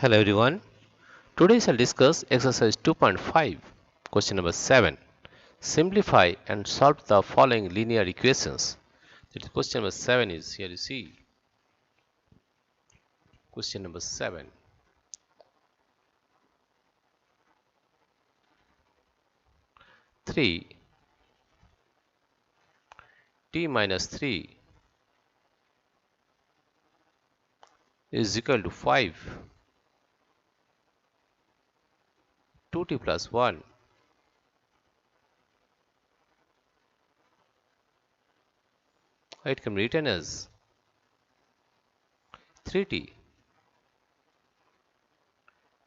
Hello everyone. Today I'll discuss exercise 2.5, question number 7. Simplify and solve the following linear equations. That is question number 7 is here you see. Question number 7. T minus 3 is equal to 5. 2t plus 1. It can be written as 3t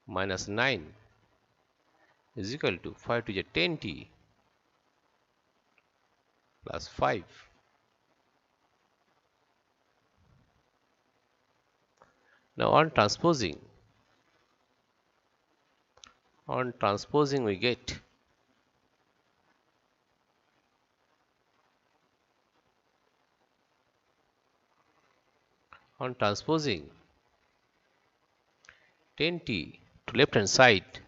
minus 9 is equal to 5 to the 10t plus 5. Now on transposing we get on transposing 10t to left hand side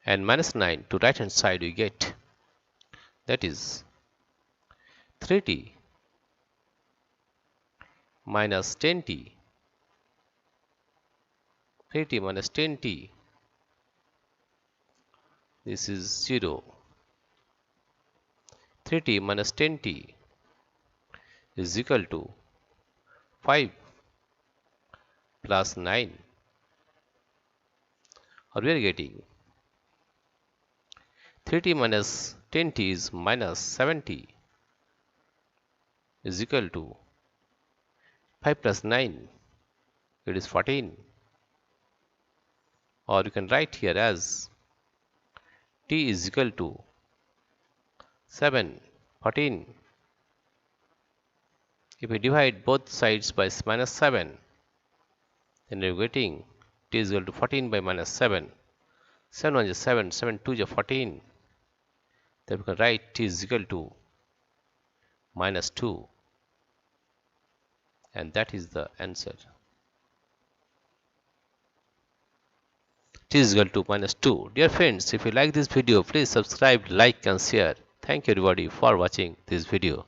and minus 9 to right hand side we get, that is 3t minus 10t, 3t minus 10t, this is 0. 3t minus 10t is equal to 5 plus 9, or we are getting 3t minus 10t is minus 7t is equal to 5 plus 9, it is 14, or you can write here as t is equal to 7, 14. If we divide both sides by minus 7, then we are getting t is equal to 14 by minus 7. 7 1 is 7, 7 2 is 14. Then we can write t is equal to minus 2. And that is the answer. T is equal to minus 2. Dear friends, if you like this video, please subscribe, like and share. Thank you everybody for watching this video.